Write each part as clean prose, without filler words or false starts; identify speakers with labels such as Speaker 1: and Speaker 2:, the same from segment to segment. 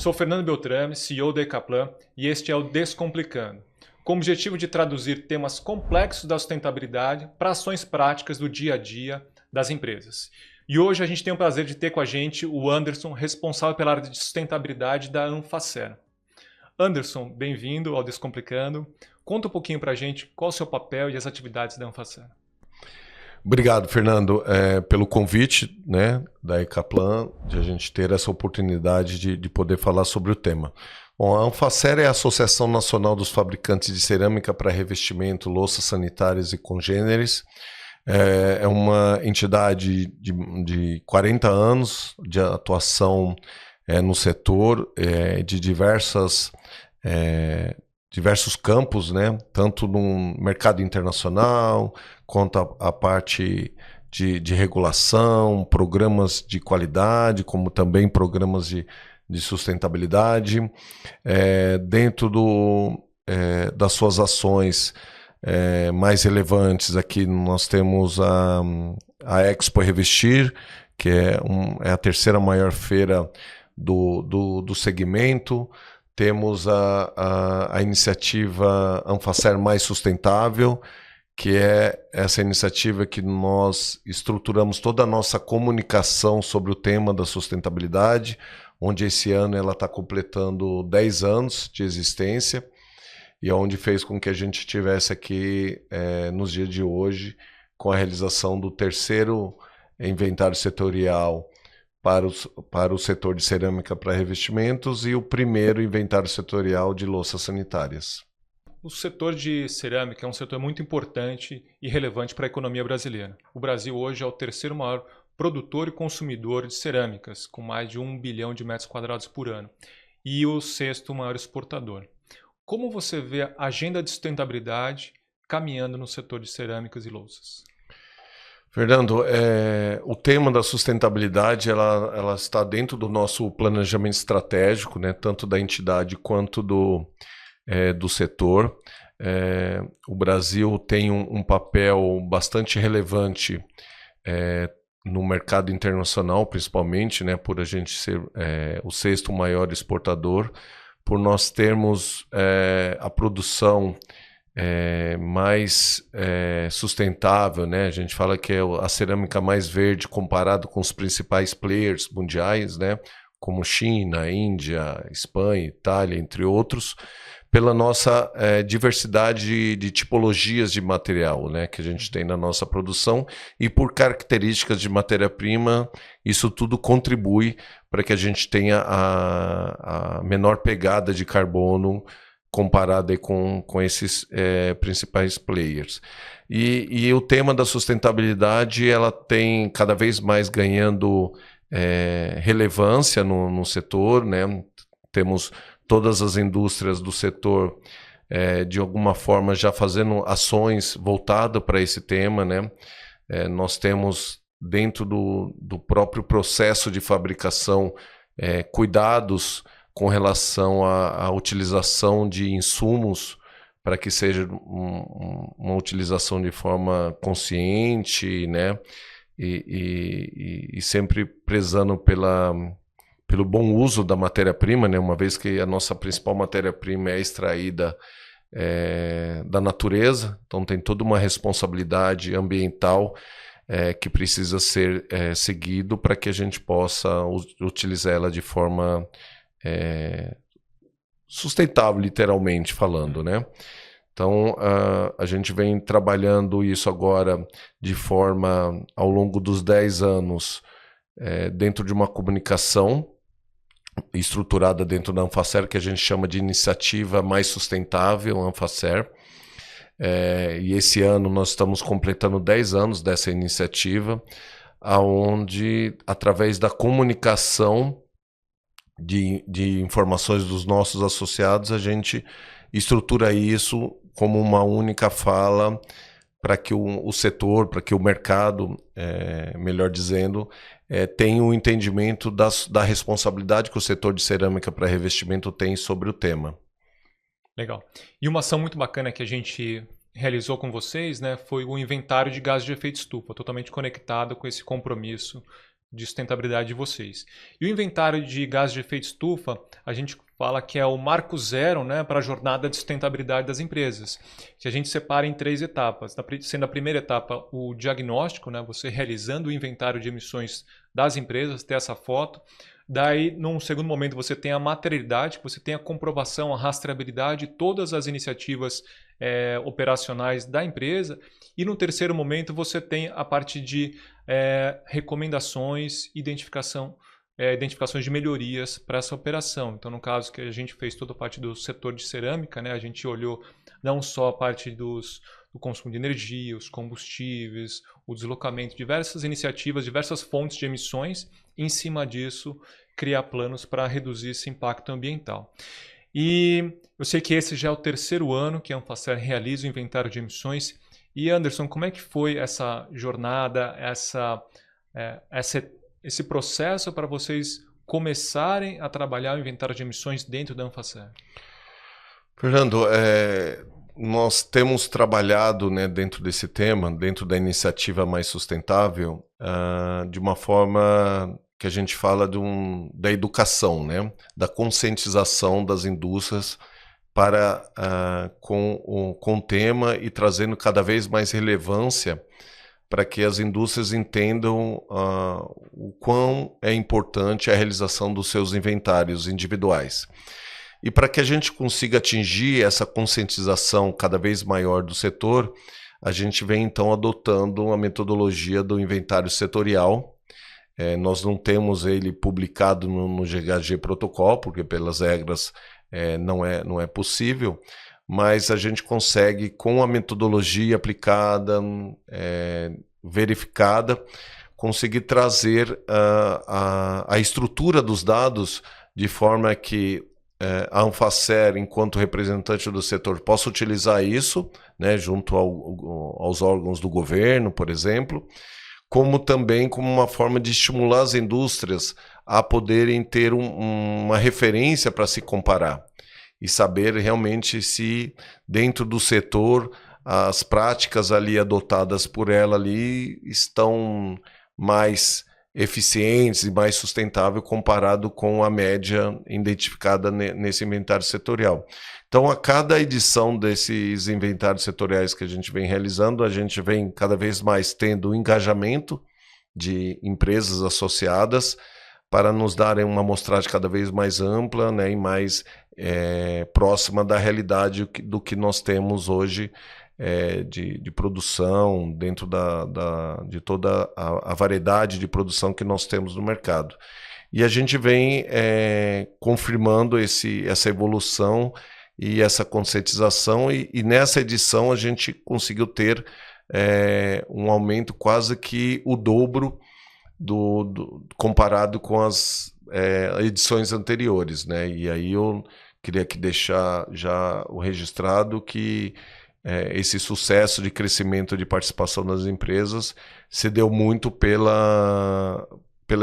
Speaker 1: sou Fernando Beltrame, CEO da Ecaplan, e este é o Descomplicando, com o objetivo de traduzir temas complexos da sustentabilidade para ações práticas do dia a dia das empresas. E hoje a gente tem o prazer de ter com a gente o Anderson, responsável pela área de sustentabilidade da Anfacer. Anderson, bem-vindo ao Descomplicando. Conta um pouquinho para a gente qual é o seu papel e as atividades da Anfacer.
Speaker 2: Obrigado, Fernando, pelo convite, né, da Ecaplan, de a gente ter essa oportunidade de poder falar sobre o tema. Bom, a Anfacer é a Associação Nacional dos Fabricantes de Cerâmica para Revestimento, Louças Sanitárias e Congêneres. É uma entidade de 40 anos de atuação no setor, de diversos campos, né? Tanto no mercado internacional, quanto a parte de regulação, programas de qualidade, como também programas de sustentabilidade. Dentro das suas ações mais relevantes, aqui nós temos a Expo Revestir, que é a terceira maior feira do segmento. Temos a iniciativa Anfacer Mais Sustentável, que é essa iniciativa que nós estruturamos toda a nossa comunicação sobre o tema da sustentabilidade, onde esse ano ela está completando 10 anos de existência, e onde fez com que a gente estivesse aqui nos dias de hoje com a realização do terceiro inventário setorial para o setor de cerâmica para revestimentos e o primeiro inventário setorial de louças sanitárias.
Speaker 1: O setor de cerâmica é um setor muito importante e relevante para a economia brasileira. O Brasil hoje é o terceiro maior produtor e consumidor de cerâmicas, com mais de 1 bilhão de metros quadrados por ano, e o sexto maior exportador. Como você vê a agenda de sustentabilidade caminhando no setor de cerâmicas e louças?
Speaker 2: Fernando, o tema da sustentabilidade ela está dentro do nosso planejamento estratégico, né, tanto da entidade quanto do setor. O Brasil tem um papel bastante relevante no mercado internacional, principalmente, né, por a gente ser o sexto maior exportador, por nós termos a produção mais sustentável, né? A gente fala que é a cerâmica mais verde comparado com os principais players mundiais, né? Como China, Índia, Espanha, Itália, entre outros, pela nossa diversidade de tipologias de material, né? Que a gente tem na nossa produção, e por características de matéria-prima, isso tudo contribui para que a gente tenha a menor pegada de carbono comparado aí com esses principais players. E o tema da sustentabilidade ela tem cada vez mais ganhando relevância no setor, né? Temos todas as indústrias do setor de alguma forma já fazendo ações voltadas para esse tema, né? Nós temos dentro do próprio processo de fabricação cuidados com relação à utilização de insumos para que seja uma utilização de forma consciente, né? E sempre prezando pelo bom uso da matéria-prima, né? Uma vez que a nossa principal matéria-prima é extraída da natureza, então tem toda uma responsabilidade ambiental que precisa ser seguido para que a gente possa utilizar ela de forma sustentável, literalmente falando, né? Então, a gente vem trabalhando isso agora de forma, ao longo dos 10 anos, dentro de uma comunicação estruturada dentro da Anfacer, que a gente chama de Iniciativa Mais Sustentável Anfacer. E esse ano nós estamos completando 10 anos dessa iniciativa, onde, através da comunicação de informações dos nossos associados, a gente estrutura isso como uma única fala para que o setor, para que o mercado, melhor dizendo, tenha um entendimento da responsabilidade que o setor de cerâmica para revestimento tem sobre o tema.
Speaker 1: Legal. E uma ação muito bacana que a gente realizou com vocês, né, foi o inventário de gases de efeito estufa, totalmente conectado com esse compromisso de sustentabilidade de vocês. E o inventário de gases de efeito estufa, a gente fala que é o marco zero, né, para a jornada de sustentabilidade das empresas, que a gente separa em 3 etapas. Sendo a primeira etapa o diagnóstico, né, você realizando o inventário de emissões das empresas, ter essa foto. Daí, num segundo momento, você tem a materialidade, que você tem a comprovação, a rastreabilidade de todas as iniciativas operacionais da empresa. E no terceiro momento, você tem a parte de recomendações, identificações de melhorias para essa operação. Então, no caso que a gente fez toda a parte do setor de cerâmica, né, a gente olhou não só a parte do consumo de energia, os combustíveis, o deslocamento, diversas iniciativas, diversas fontes de emissões, e em cima disso, criar planos para reduzir esse impacto ambiental. E eu sei que esse já é o terceiro ano que a Anfacer realiza o inventário de emissões. E Anderson, como é que foi essa jornada, esse processo para vocês começarem a trabalhar o inventário de emissões dentro da Anfacer?
Speaker 2: Fernando, nós temos trabalhado, né, dentro desse tema, dentro da iniciativa mais sustentável, de uma forma que a gente fala da educação, né, da conscientização das indústrias com o tema e trazendo cada vez mais relevância para que as indústrias entendam o quão é importante a realização dos seus inventários individuais. E para que a gente consiga atingir essa conscientização cada vez maior do setor, a gente vem então adotando a metodologia do inventário setorial. Nós não temos ele publicado no GHG Protocol, porque pelas regras não é possível, mas a gente consegue, com a metodologia aplicada, verificada, conseguir trazer a estrutura dos dados de forma que a Anfacer, enquanto representante do setor, possa utilizar isso, né, junto aos órgãos do governo, por exemplo, como também como uma forma de estimular as indústrias a poderem ter uma referência para se comparar e saber realmente se dentro do setor as práticas ali adotadas por ela ali estão mais eficientes e mais sustentável comparado com a média identificada nesse inventário setorial. Então, a cada edição desses inventários setoriais que a gente vem realizando, a gente vem cada vez mais tendo o engajamento de empresas associadas para nos darem uma amostragem cada vez mais ampla, né, e mais próxima da realidade do que nós temos hoje de produção, dentro de toda a variedade de produção que nós temos no mercado. E a gente vem confirmando essa evolução e essa conscientização, e nessa edição a gente conseguiu ter um aumento quase que o dobro comparado com as edições anteriores, né? E aí eu queria deixar já o registrado que esse sucesso de crescimento de participação das empresas se deu muito pela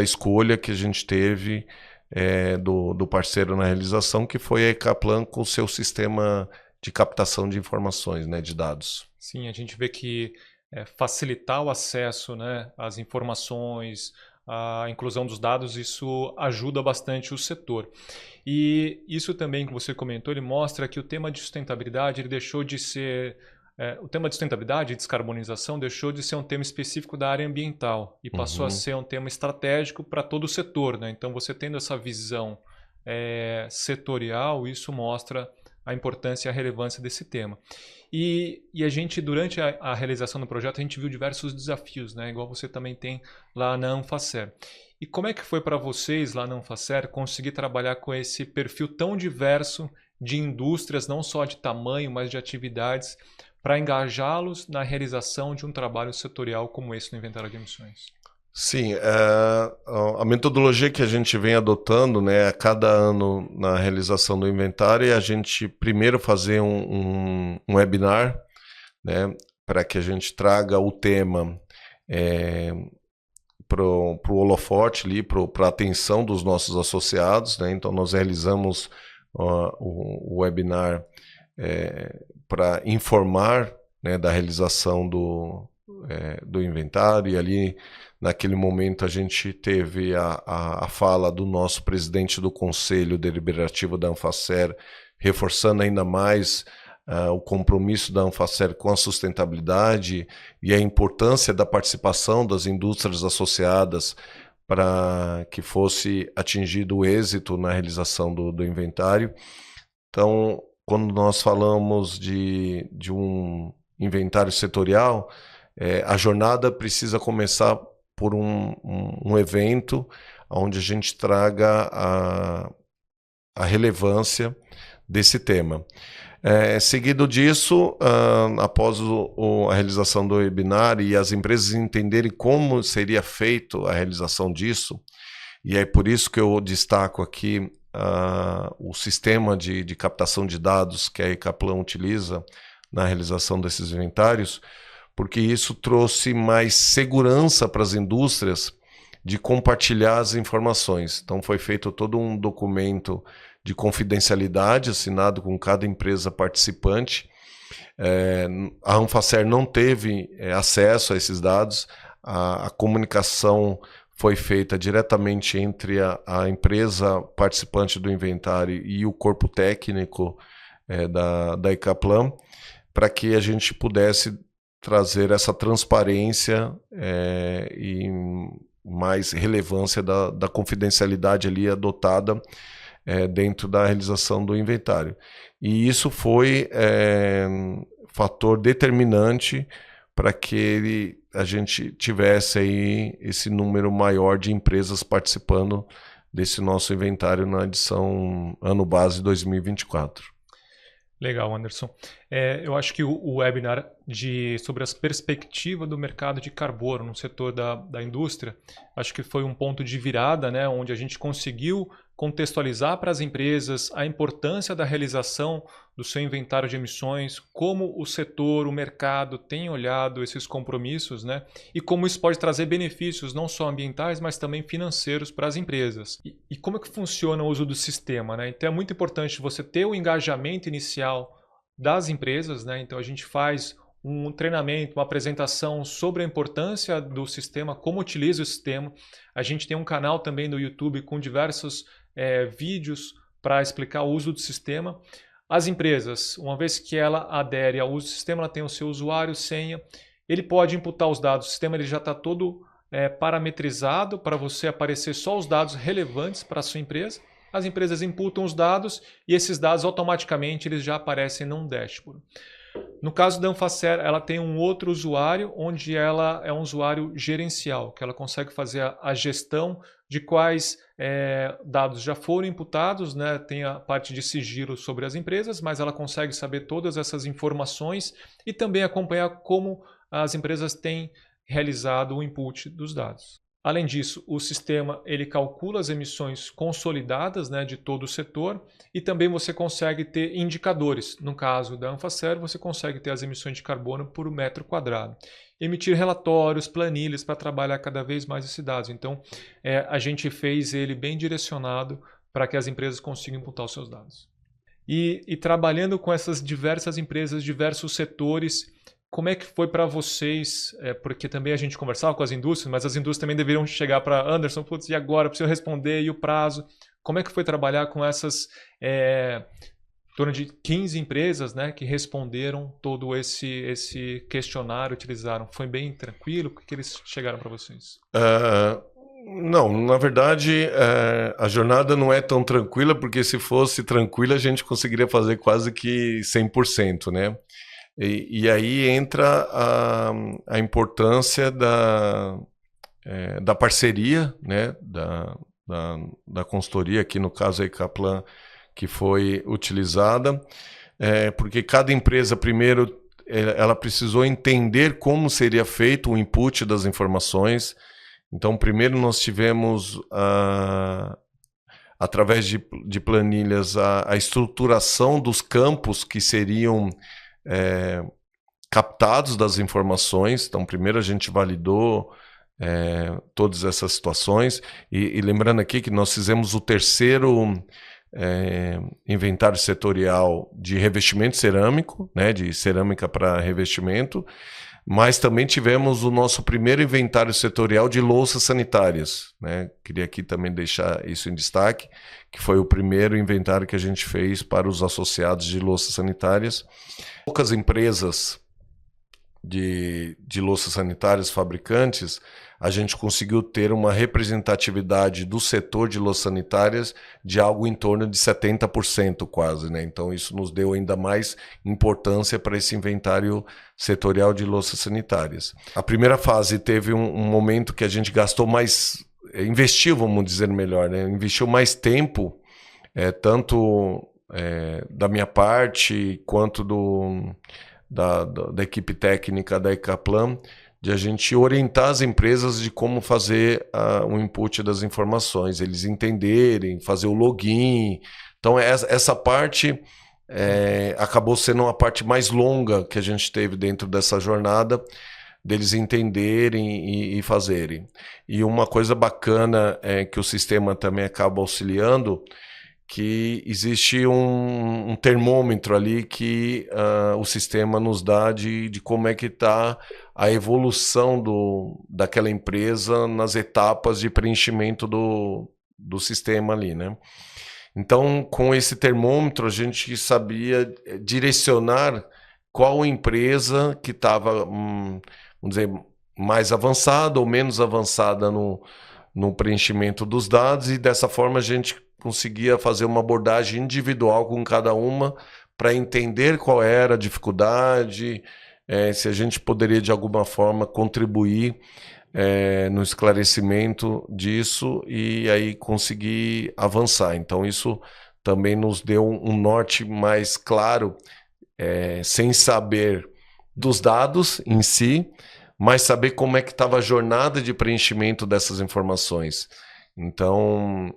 Speaker 2: escolha que a gente teve do parceiro na realização, que foi a Ecaplan com o seu sistema de captação de informações, né, de dados.
Speaker 1: Sim, a gente vê que facilitar o acesso, né, às informações, a inclusão dos dados, isso ajuda bastante o setor. E isso também que você comentou, ele mostra que o tema de sustentabilidade ele deixou de ser... o tema de sustentabilidade e descarbonização deixou de ser um tema específico da área ambiental e passou a ser um tema estratégico para todo o setor, né? Então, você tendo essa visão setorial, isso mostra a importância e a relevância desse tema. E a gente, durante a realização do projeto, a gente viu diversos desafios, né? Igual você também tem lá na Anfacer. E como é que foi para vocês lá na Anfacer conseguir trabalhar com esse perfil tão diverso de indústrias, não só de tamanho, mas de atividades, para engajá-los na realização de um trabalho setorial como esse no inventário de emissões?
Speaker 2: Sim, a metodologia que a gente vem adotando, né, a cada ano na realização do inventário é a gente primeiro fazer um webinar, né, para que a gente traga o tema para o holofote, para a atenção dos nossos associados, né? Então nós realizamos o webinar para informar, né, da realização do inventário, e ali Naquele momento a gente teve a fala do nosso presidente do Conselho Deliberativo da Anfacer, reforçando ainda mais o compromisso da Anfacer com a sustentabilidade e a importância da participação das indústrias associadas para que fosse atingido o êxito na realização do inventário. Então, quando nós falamos de um inventário setorial, a jornada precisa começar por um evento onde a gente traga a relevância desse tema. Seguido disso, após a realização do webinar e as empresas entenderem como seria feito a realização disso, e é por isso que eu destaco aqui o sistema de captação de dados que a Ecaplan utiliza na realização desses inventários, porque isso trouxe mais segurança para as indústrias de compartilhar as informações. Então foi feito todo um documento de confidencialidade assinado com cada empresa participante. A Anfacer não teve acesso a esses dados, a comunicação foi feita diretamente entre a empresa participante do inventário e o corpo técnico da Ecaplan, para que a gente pudesse trazer essa transparência e mais relevância da confidencialidade ali adotada dentro da realização do inventário. E isso foi fator determinante para que a gente tivesse aí esse número maior de empresas participando desse nosso inventário na edição Ano Base 2024.
Speaker 1: Legal, Anderson. Eu acho que o webinar sobre as perspectivas do mercado de carbono no setor da indústria, acho que foi um ponto de virada, né, onde a gente conseguiu contextualizar para as empresas a importância da realização do seu inventário de emissões, como o setor, o mercado tem olhado esses compromissos, né, e como isso pode trazer benefícios não só ambientais, mas também financeiros para as empresas. E como é que funciona o uso do sistema, né? Então é muito importante você ter o engajamento inicial das empresas, né? Então a gente faz um treinamento, uma apresentação sobre a importância do sistema, como utiliza o sistema. A gente tem um canal também no YouTube com diversos vídeos para explicar o uso do sistema. As empresas, uma vez que ela adere ao uso do sistema, ela tem o seu usuário, senha, ele pode imputar os dados, o sistema ele já está todo parametrizado para você aparecer só os dados relevantes para a sua empresa. As empresas imputam os dados e esses dados automaticamente eles já aparecem num dashboard. No caso da Anfacer, ela tem um outro usuário, onde ela é um usuário gerencial, que ela consegue fazer a gestão de quais dados já foram imputados, né? Tem a parte de sigilo sobre as empresas, mas ela consegue saber todas essas informações e também acompanhar como as empresas têm realizado o input dos dados. Além disso, o sistema ele calcula as emissões consolidadas, né, de todo o setor e também você consegue ter indicadores. No caso da Anfacer, você consegue ter as emissões de carbono por metro quadrado. Emitir relatórios, planilhas para trabalhar cada vez mais esses dados. Então, a gente fez ele bem direcionado para que as empresas consigam imputar os seus dados. E trabalhando com essas diversas empresas, diversos setores, como é que foi para vocês? Porque também a gente conversava com as indústrias, mas as indústrias também deveriam chegar para Anderson, putz, e agora? Preciso responder, e o prazo? Como é que foi trabalhar com essas em torno de 15 empresas, né, que responderam todo esse questionário, utilizaram? Foi bem tranquilo? O que eles chegaram para vocês?
Speaker 2: Não, na verdade, a jornada não é tão tranquila, porque se fosse tranquila, a gente conseguiria fazer quase que 100%, né? E aí entra a importância da parceria, né, da consultoria, aqui no caso a Ecaplan, que foi utilizada, porque cada empresa, primeiro, ela precisou entender como seria feito o input das informações. Então, primeiro nós tivemos, através de planilhas, a estruturação dos campos que seriam captados das informações. Então, primeiro a gente validou todas essas situações e lembrando aqui que nós fizemos o terceiro inventário setorial de revestimento cerâmico, né, de cerâmica para revestimento. mas também tivemos o nosso primeiro inventário setorial de louças sanitárias, né? Queria aqui também deixar isso em destaque, que foi o primeiro inventário que a gente fez para os associados de louças sanitárias. Poucas empresas de louças sanitárias, fabricantes, a gente conseguiu ter uma representatividade do setor de louças sanitárias de algo em torno de 70% quase, né? Então isso nos deu ainda mais importância para esse inventário setorial de louças sanitárias. A primeira fase teve um momento que a gente gastou mais, investiu, vamos dizer melhor, né? Investiu mais tempo, tanto da minha parte quanto da equipe técnica da Ecaplan, de a gente orientar as empresas de como fazer o input das informações, eles entenderem, fazer o login. Então, essa parte acabou sendo uma parte mais longa que a gente teve dentro dessa jornada, deles entenderem e fazerem. E uma coisa bacana é que o sistema também acaba auxiliando, que existe um termômetro ali que o sistema nos dá de como é que está a evolução daquela empresa nas etapas de preenchimento do sistema ali, né? Então, com esse termômetro, a gente sabia direcionar qual empresa que estava, vamos dizer, mais avançada ou menos avançada no preenchimento dos dados, e dessa forma a gente conseguia fazer uma abordagem individual com cada uma para entender qual era a dificuldade, se a gente poderia de alguma forma contribuir no esclarecimento disso e aí conseguir avançar. Então isso também nos deu um norte mais claro, sem saber dos dados em si, mas saber como é que estava a jornada de preenchimento dessas informações. Então,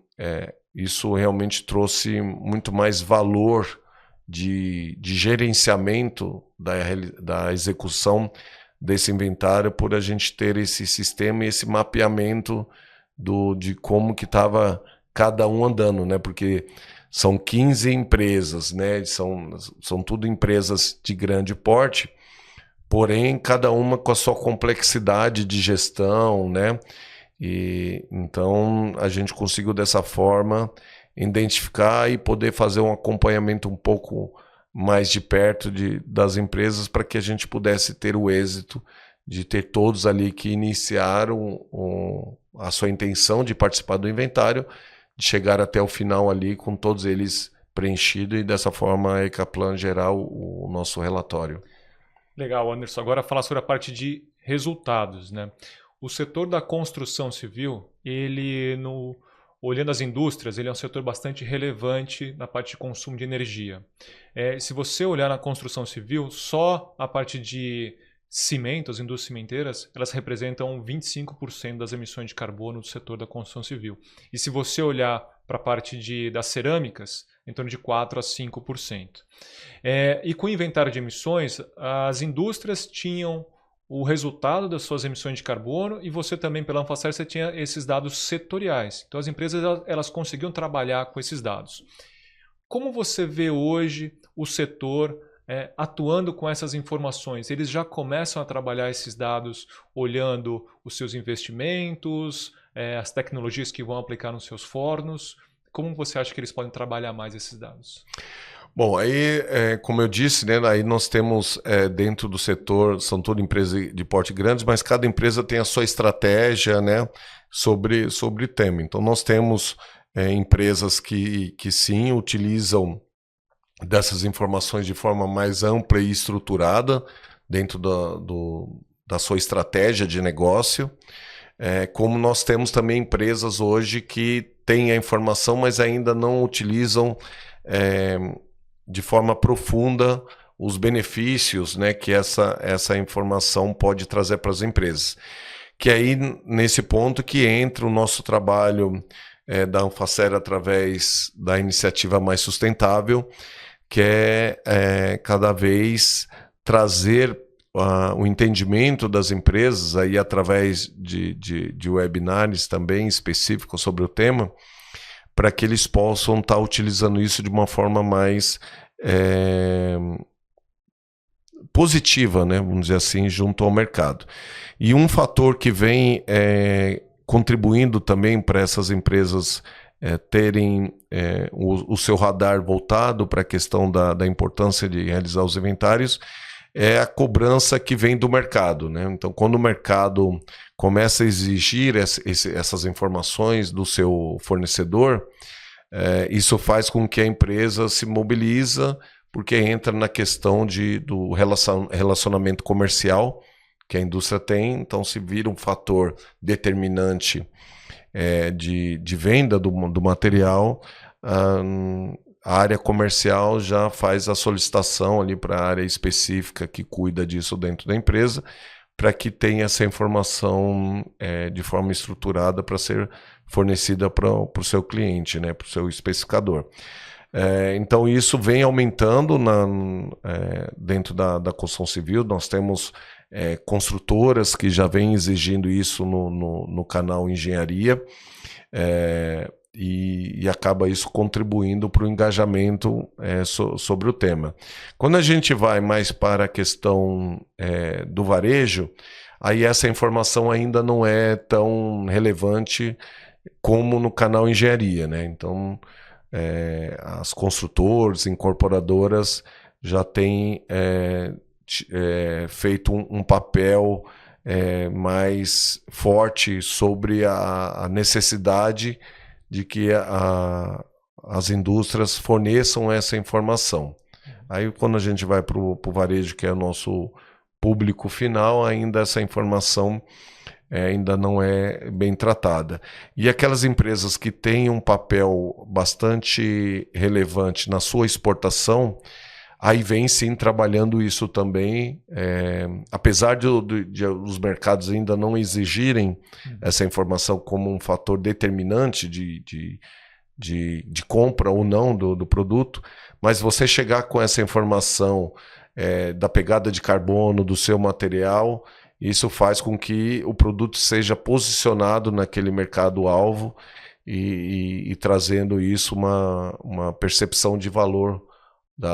Speaker 2: isso realmente trouxe muito mais valor de gerenciamento da execução desse inventário, por a gente ter esse sistema e esse mapeamento de como que estava cada um andando, né? Porque são 15 empresas, né? São tudo empresas de grande porte, porém cada uma com a sua complexidade de gestão, né? E então a gente conseguiu dessa forma identificar e poder fazer um acompanhamento um pouco mais de perto das empresas, para que a gente pudesse ter o êxito de ter todos ali que iniciaram a sua intenção de participar do inventário, de chegar até o final ali com todos eles preenchidos, e dessa forma a Ecaplan gerar o nosso relatório.
Speaker 1: Legal, Anderson. Agora falar sobre a parte de resultados, né? O setor da construção civil, olhando as indústrias, ele é um setor bastante relevante na parte de consumo de energia. Se você olhar na construção civil, só a parte de cimento, as indústrias cimenteiras, elas representam 25% das emissões de carbono do setor da construção civil. E se você olhar para a parte das cerâmicas, em torno de 4% a 5%. E com o inventário de emissões, as indústrias tinham o resultado das suas emissões de carbono, e você também, pela Anfacer, você tinha esses dados setoriais. Então as empresas elas conseguiam trabalhar com esses dados. Como você vê hoje o setor atuando com essas informações? Eles já começam a trabalhar esses dados olhando os seus investimentos, as tecnologias que vão aplicar nos seus fornos. Como você acha que eles podem trabalhar mais esses dados?
Speaker 2: Bom, aí, como eu disse, né, aí nós temos dentro do setor, são todas empresas de porte grande, mas cada empresa tem a sua estratégia, né, sobre o tema. Então nós temos empresas que sim utilizam dessas informações de forma mais ampla e estruturada dentro da sua estratégia de negócio. Como nós temos também empresas hoje que têm a informação, mas ainda não utilizam de forma profunda os benefícios, né, que essa informação pode trazer para as empresas. Que aí, nesse ponto que entra o nosso trabalho da Anfacer através da iniciativa Mais Sustentável, que é cada vez trazer o entendimento das empresas, aí através de webinars também específicos sobre o tema, para que eles possam estar utilizando isso de uma forma mais positiva, né, vamos dizer assim, junto ao mercado. E um fator que vem contribuindo também para essas empresas terem o seu radar voltado para a questão da importância de realizar os inventários é a cobrança que vem do mercado, né? Então, quando o mercado começa a exigir essas informações do seu fornecedor, isso faz com que a empresa se mobiliza, porque entra na questão do relacionamento comercial que a indústria tem, então se vira um fator determinante de venda do material, a área comercial já faz a solicitação ali para a área específica que cuida disso dentro da empresa, para que tenha essa informação de forma estruturada para ser fornecida para o seu cliente, né, para o seu especificador. Então isso vem aumentando dentro da construção civil. Nós temos construtoras que já vêm exigindo isso no canal engenharia, e acaba isso contribuindo para o engajamento sobre o tema. Quando a gente vai mais para a questão do varejo, aí essa informação ainda não é tão relevante como no canal engenharia, né? Então, as construtoras, incorporadoras já têm feito um papel mais forte sobre a necessidade de que as indústrias forneçam essa informação. Aí quando a gente vai para o varejo, que é o nosso público final, ainda essa informação ainda não é bem tratada. E aquelas empresas que têm um papel bastante relevante na sua exportação, aí vem sim trabalhando isso também, apesar de os mercados ainda não exigirem essa informação como um fator determinante de compra ou não do produto, mas você chegar com essa informação da pegada de carbono do seu material, isso faz com que o produto seja posicionado naquele mercado-alvo e trazendo isso uma percepção de valor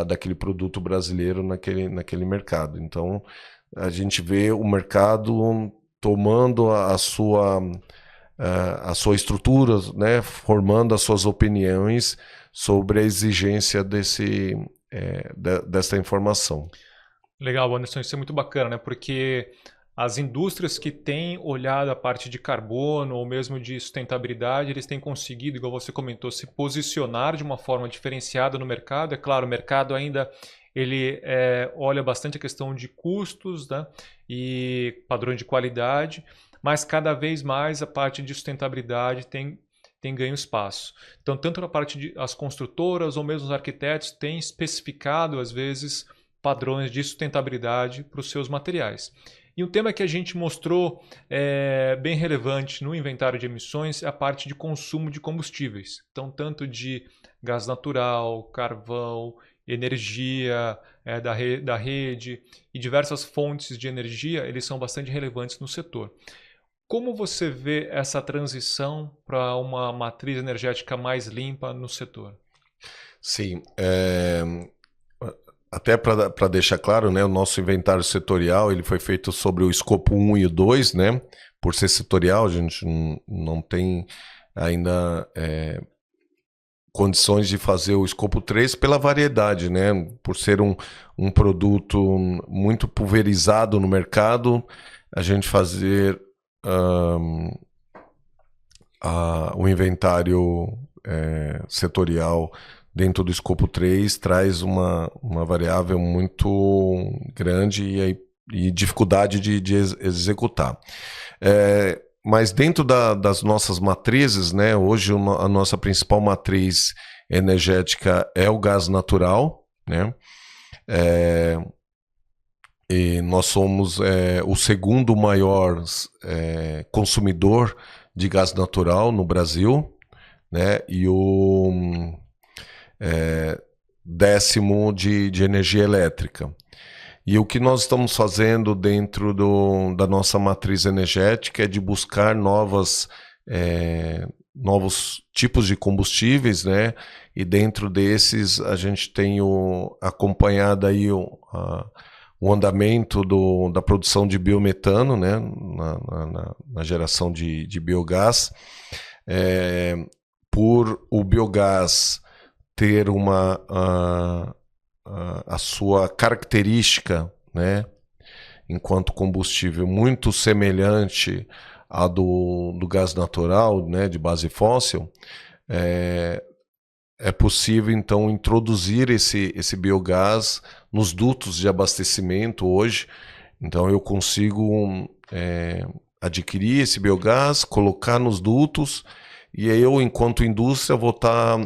Speaker 2: daquele produto brasileiro naquele mercado. Então, a gente vê o mercado tomando a sua estrutura, né, formando as suas opiniões sobre a exigência dessa informação.
Speaker 1: Legal, Anderson, isso é muito bacana, né? Porque as indústrias que têm olhado a parte de carbono ou mesmo de sustentabilidade, eles têm conseguido, igual você comentou, se posicionar de uma forma diferenciada no mercado. É claro, o mercado ainda ele olha bastante a questão de custos, né, e padrões de qualidade, mas cada vez mais a parte de sustentabilidade tem ganho espaço. Então, tanto na parte as construtoras ou mesmo os arquitetos têm especificado, às vezes, padrões de sustentabilidade para os seus materiais. E um tema que a gente mostrou bem relevante no inventário de emissões é a parte de consumo de combustíveis. Então, tanto de gás natural, carvão, energia da rede e diversas fontes de energia, eles são bastante relevantes no setor. Como você vê essa transição para uma matriz energética mais limpa no setor?
Speaker 2: Sim, até para deixar claro, né, o nosso inventário setorial ele foi feito sobre o escopo 1 e o 2, né? Por ser setorial, a gente não tem ainda condições de fazer o escopo 3 pela variedade, né? Por ser um produto muito pulverizado no mercado, a gente fazer o inventário setorial dentro do escopo 3 traz uma variável muito grande e dificuldade de executar. Mas dentro das nossas matrizes, né, hoje a nossa principal matriz energética é o gás natural, né? E nós somos o segundo maior consumidor de gás natural no Brasil, né? E o 10º de energia elétrica. E o que nós estamos fazendo dentro da nossa matriz energética é de buscar novos tipos de combustíveis, né? E dentro desses a gente tem acompanhado aí o andamento da produção de biometano, né, na geração de biogás, por o biogás ter a sua característica, né, enquanto combustível muito semelhante à do gás natural, né, de base fóssil, é possível então introduzir esse biogás nos dutos de abastecimento hoje. Então eu consigo adquirir esse biogás, colocar nos dutos, e aí eu, enquanto indústria, vou estar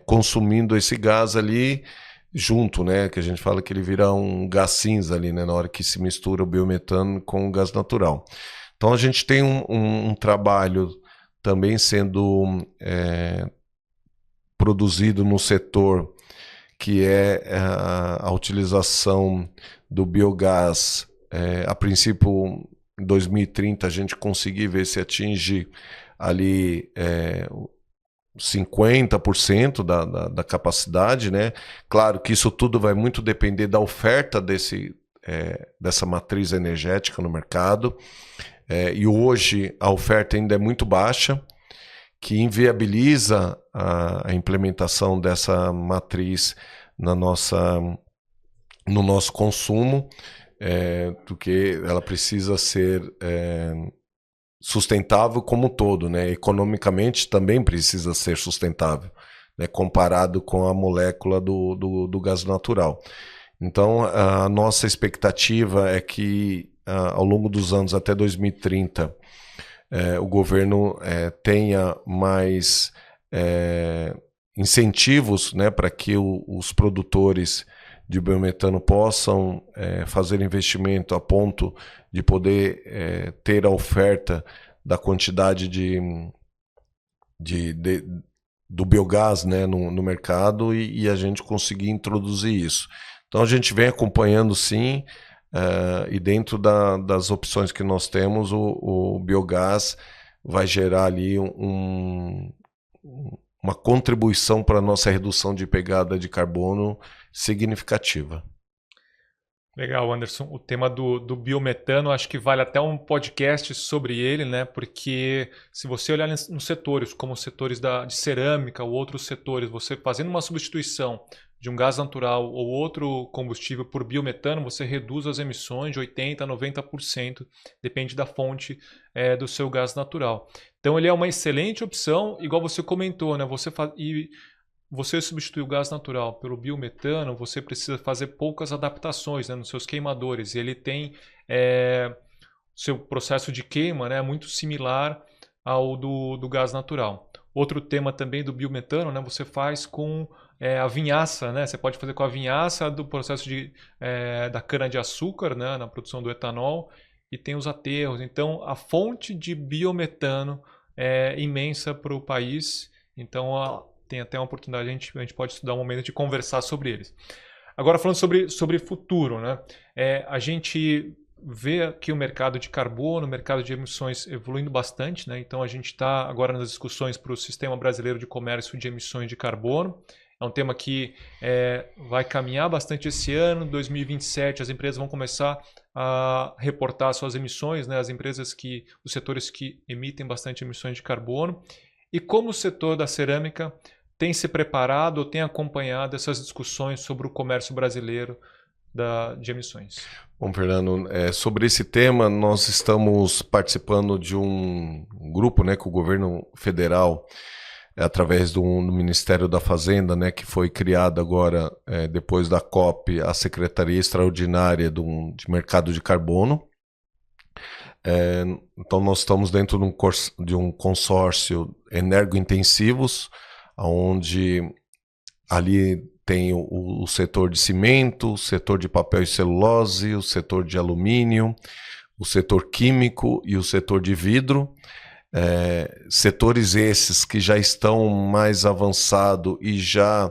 Speaker 2: consumindo esse gás ali junto, né? Que a gente fala que ele vira um gás cinza ali, né? Na hora que se mistura o biometano com o gás natural. Então a gente tem um trabalho também sendo produzido no setor, que é a utilização do biogás. A princípio, em 2030, a gente conseguir ver se atinge ali 50% da capacidade, né? Claro que isso tudo vai muito depender da oferta dessa matriz energética no mercado, e hoje a oferta ainda é muito baixa, que inviabiliza a implementação dessa matriz no nosso consumo, porque ela precisa ser sustentável como um todo, né? Economicamente também precisa ser sustentável, né? Comparado com a molécula do gás natural. Então, a nossa expectativa é que ao longo dos anos até 2030, o governo tenha mais incentivos, né, para que os produtores de biometano possam fazer investimento a ponto de poder ter a oferta da quantidade do biogás, né, no mercado, e a gente conseguir introduzir isso. Então a gente vem acompanhando, sim, e dentro das opções que nós temos, o biogás vai gerar ali uma contribuição para a nossa redução de pegada de carbono significativa.
Speaker 1: Legal, Anderson. O tema do biometano, acho que vale até um podcast sobre ele, né? Porque se você olhar nos setores, como os setores de cerâmica ou outros setores, você fazendo uma substituição de um gás natural ou outro combustível por biometano, você reduz as emissões de 80% a 90%, depende da fonte do seu gás natural. Então ele é uma excelente opção, igual você comentou, né? Você substituir o gás natural pelo biometano, você precisa fazer poucas adaptações, né, nos seus queimadores. Ele tem seu processo de queima, né, muito similar ao do gás natural. Outro tema também do biometano, né, você faz com a vinhaça, né? Você pode fazer com a vinhaça do processo da cana-de-açúcar, né, na produção do etanol, e tem os aterros. Então, a fonte de biometano é imensa para o país. Então, tem até uma oportunidade, a gente pode estudar um momento de conversar sobre eles. Agora, falando sobre futuro, né? A gente vê que o mercado de carbono, o mercado de emissões evoluindo bastante, né? Então, a gente está agora nas discussões para o Sistema Brasileiro de Comércio de Emissões de Carbono. É um tema que vai caminhar bastante esse ano. Em 2027, as empresas vão começar a reportar suas emissões, né? Os setores que emitem bastante emissões de carbono. E como o setor da cerâmica tem se preparado ou tem acompanhado essas discussões sobre o comércio brasileiro de emissões?
Speaker 2: Bom, Fernando, sobre esse tema, nós estamos participando de um grupo, né, que o governo federal, através do Ministério da Fazenda, né, que foi criado agora, depois da COP, a Secretaria Extraordinária de Mercado de Carbono. Então nós estamos dentro de um consórcio energointensivos, onde ali tem o setor de cimento, o setor de papel e celulose, o setor de alumínio, o setor químico e o setor de vidro. Setores esses que já estão mais avançados e já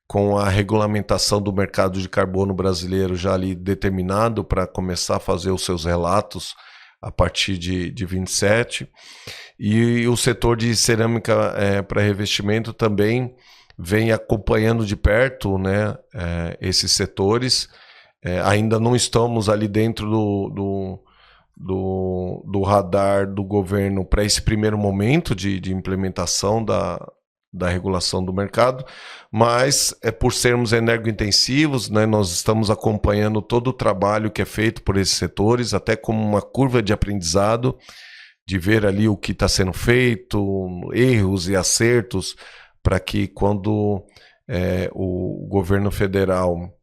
Speaker 2: com a regulamentação do mercado de carbono brasileiro já ali determinado para começar a fazer os seus relatos a partir de 27, e o setor de cerâmica para revestimento também vem acompanhando de perto, né, esses setores, ainda não estamos ali dentro do radar do governo para esse primeiro momento de implementação da regulação do mercado, mas por sermos energointensivos, né, nós estamos acompanhando todo o trabalho que é feito por esses setores, até como uma curva de aprendizado, de ver ali o que está sendo feito, erros e acertos, para que quando o governo federal,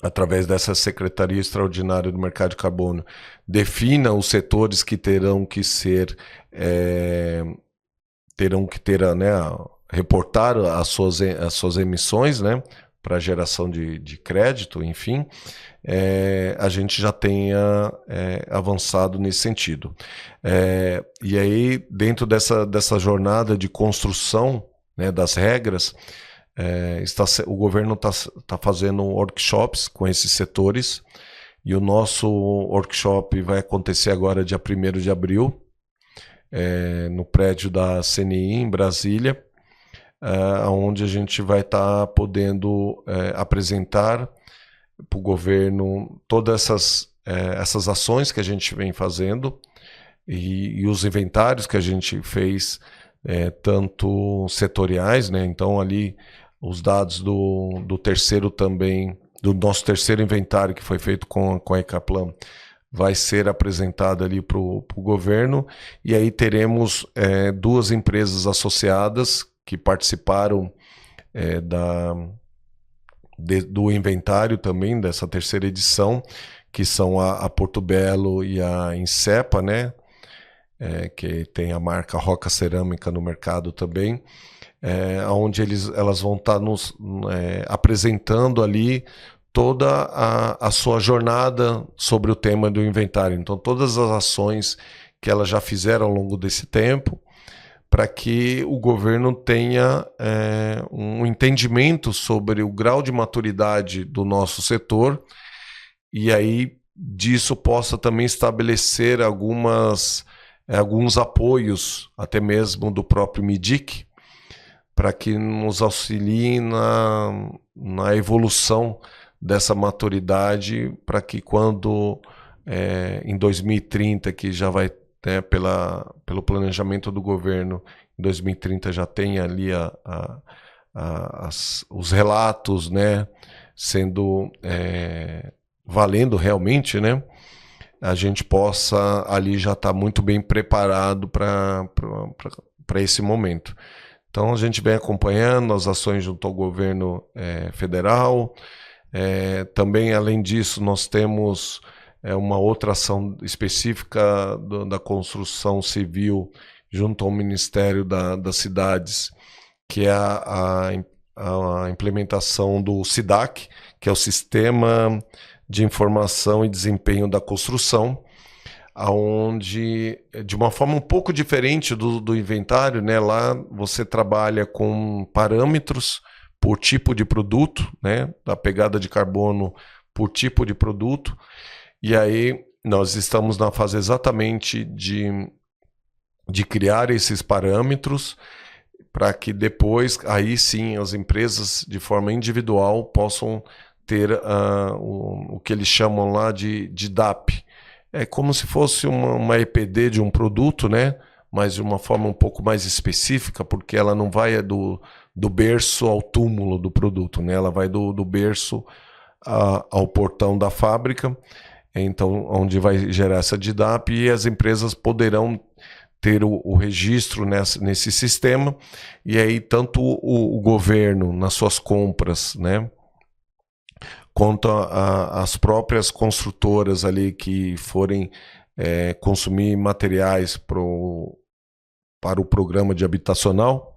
Speaker 2: através dessa Secretaria Extraordinária do Mercado de Carbono, defina os setores que terão que ter, né, reportar as suas emissões, né, para geração de crédito, enfim, a gente já tenha avançado nesse sentido. E aí, dentro dessa jornada de construção, né, das regras, o governo está fazendo workshops com esses setores, e o nosso workshop vai acontecer agora dia 1º de abril, no prédio da CNI em Brasília, onde a gente vai estar podendo apresentar para o governo todas essas ações que a gente vem fazendo e os inventários que a gente fez, tanto setoriais, né? Então ali os dados do terceiro também, do nosso terceiro inventário que foi feito com a Ecaplan, vai ser apresentado ali para o governo, e aí teremos 2 empresas associadas que participaram do inventário também, dessa terceira edição, que são a Porto Belo e a Insepa, né? Que tem a marca Roca Cerâmica no mercado também, onde elas vão estar nos apresentando ali toda a sua jornada sobre o tema do inventário. Então, todas as ações que elas já fizeram ao longo desse tempo, para que o governo tenha um entendimento sobre o grau de maturidade do nosso setor, e aí disso possa também estabelecer alguns apoios, até mesmo do próprio MIDIC, para que nos auxilie na evolução dessa maturidade, para que quando em 2030, que já vai, né, pelo planejamento do governo, em 2030 já tenha ali os relatos, né, sendo valendo realmente, né, a gente possa ali já estar muito bem preparado para esse momento. Então a gente vem acompanhando as ações junto ao governo federal. Também, além disso, nós temos uma outra ação específica da construção civil junto ao Ministério das Cidades, que é a implementação do SIDAC, que é o Sistema de Informação e Desempenho da Construção, onde, de uma forma um pouco diferente do inventário, né, lá você trabalha com parâmetros por tipo de produto, né, da pegada de carbono por tipo de produto, e aí nós estamos na fase exatamente de criar esses parâmetros para que depois, aí sim, as empresas de forma individual possam ter o que eles chamam lá de DAP. É como se fosse uma EPD de um produto, né? Mas de uma forma um pouco mais específica, porque ela não vai do berço ao túmulo do produto, né? Ela vai do berço ao portão da fábrica, então onde vai gerar essa DAP, e as empresas poderão ter o registro nesse sistema, e aí tanto o governo nas suas compras, né, quanto as próprias construtoras ali que forem consumir materiais para o programa de habitacional,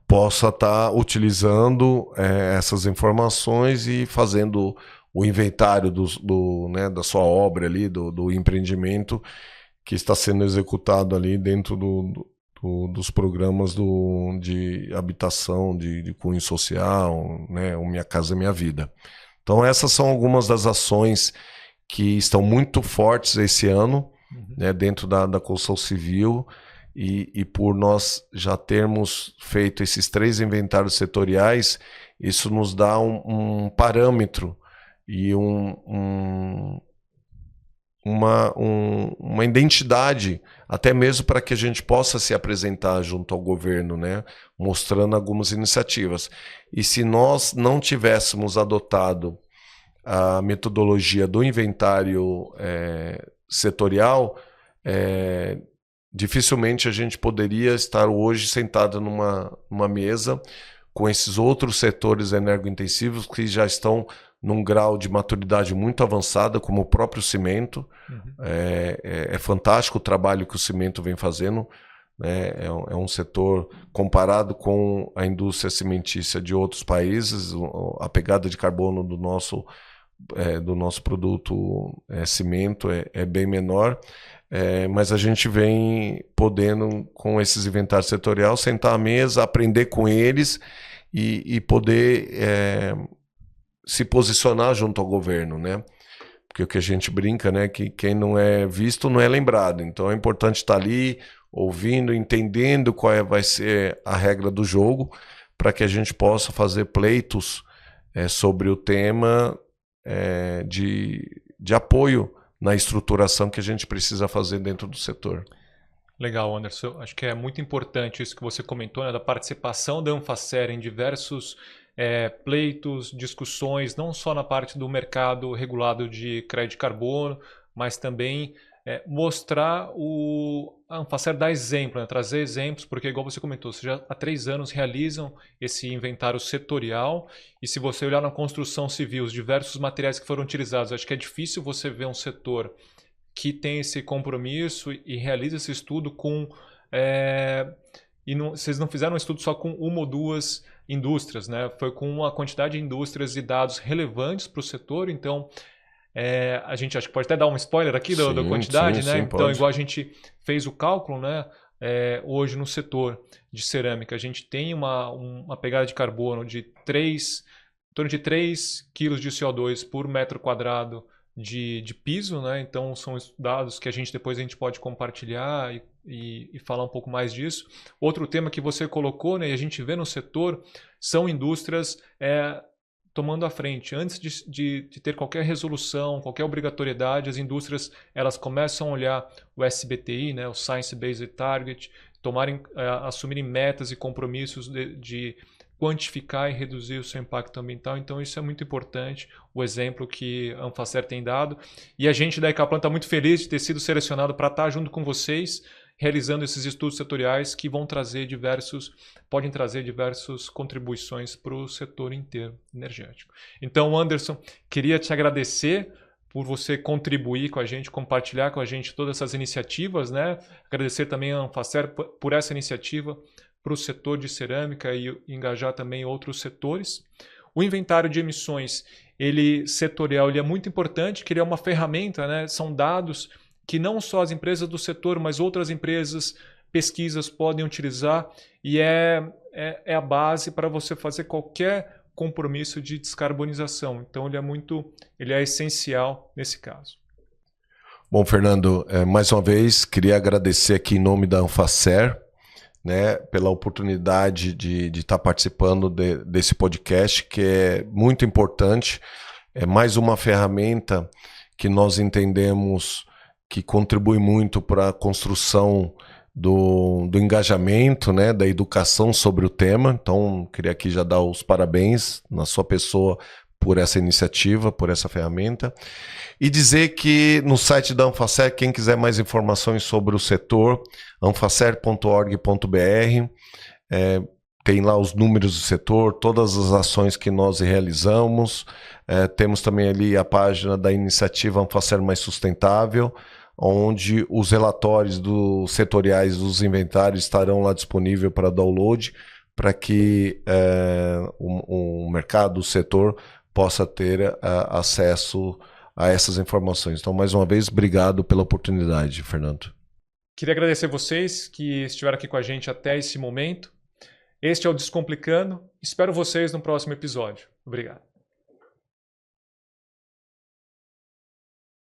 Speaker 2: possa estar utilizando essas informações e fazendo o inventário né, da sua obra ali, do empreendimento que está sendo executado ali dentro dos programas de habitação, de cunho social, né, o Minha Casa Minha Vida. Então essas são algumas das ações que estão muito fortes esse ano, né, dentro da construção civil, e por nós já termos feito esses 3 inventários setoriais, isso nos dá um parâmetro e uma identidade, até mesmo para que a gente possa se apresentar junto ao governo, né? Mostrando algumas iniciativas. E se nós não tivéssemos adotado a metodologia do inventário setorial, dificilmente a gente poderia estar hoje sentado numa mesa com esses outros setores energointensivos que já estão num grau de maturidade muito avançada, como o próprio cimento. É fantástico o trabalho que o cimento vem fazendo, né? É um setor, comparado com a indústria cimentícia de outros países, a pegada de carbono do nosso produto cimento é bem menor. Mas a gente vem podendo, com esses inventários setoriais, sentar à mesa, aprender com eles e poder se posicionar junto ao governo, né? Porque o que a gente brinca, né, que quem não é visto não é lembrado. Então é importante estar ali, ouvindo, entendendo qual vai ser a regra do jogo, para que a gente possa fazer pleitos sobre o tema de apoio na estruturação que a gente precisa fazer dentro do setor.
Speaker 1: Legal, Anderson. Acho que é muito importante isso que você comentou, né, da participação da Anfacer em diversos pleitos, discussões, não só na parte do mercado regulado de crédito de carbono, mas também mostrar a Anfacer dar exemplo, né, trazer exemplos, porque igual você comentou, vocês já há 3 anos realizam esse inventário setorial, e se você olhar na construção civil, os diversos materiais que foram utilizados, acho que é difícil você ver um setor que tem esse compromisso e realiza esse estudo com... vocês não fizeram um estudo só com uma ou duas indústrias, né? Foi com uma quantidade de indústrias e dados relevantes para o setor. Então, a gente acho que pode até dar um spoiler aqui da quantidade, né?
Speaker 2: Sim,
Speaker 1: então,
Speaker 2: pode.
Speaker 1: igual a gente fez o cálculo, né? Hoje no setor de cerâmica, a gente tem uma pegada de carbono de em torno de 3 kg de CO2 por metro quadrado de piso, né? Então são dados que depois a gente pode compartilhar e falar um pouco mais disso. Outro tema que você colocou, né, e a gente vê no setor, são indústrias tomando a frente. Antes de ter qualquer resolução, qualquer obrigatoriedade, as indústrias elas começam a olhar o SBTI, né, o Science Based Target, assumirem metas e compromissos de quantificar e reduzir o seu impacto ambiental. Então isso é muito importante, o exemplo que a Anfacer tem dado. E a gente da Ecaplan está muito feliz de ter sido selecionado para estar junto com vocês, realizando esses estudos setoriais que podem trazer diversas contribuições para o setor inteiro energético. Então, Anderson, queria te agradecer por você contribuir com a gente, compartilhar com a gente todas essas iniciativas, né? Agradecer também a Anfacer por essa iniciativa para o setor de cerâmica e engajar também outros setores. O inventário de emissões setorial é muito importante, que ele é uma ferramenta, né? São dados que não só as empresas do setor, mas outras empresas, pesquisas podem utilizar, e é a base para você fazer qualquer compromisso de descarbonização. Então ele é essencial nesse caso.
Speaker 2: Bom, Fernando, mais uma vez queria agradecer aqui em nome da Anfacer, né, pela oportunidade de estar participando desse podcast, que é muito importante. É mais uma ferramenta que nós entendemos que contribui muito para a construção do engajamento, né, da educação sobre o tema. Então, queria aqui já dar os parabéns na sua pessoa por essa iniciativa, por essa ferramenta. E dizer que no site da Anfacer, quem quiser mais informações sobre o setor, anfacer.org.br, tem lá os números do setor, todas as ações que nós realizamos. Temos também ali a página da iniciativa Anfacer Mais Sustentável, onde os relatórios setoriais dos inventários estarão lá disponíveis para download, para que o mercado, o setor, possa ter acesso a essas informações. Então, mais uma vez, obrigado pela oportunidade, Fernando.
Speaker 1: Queria agradecer vocês que estiveram aqui com a gente até esse momento. Este é o Descomplicando. Espero vocês no próximo episódio. Obrigado.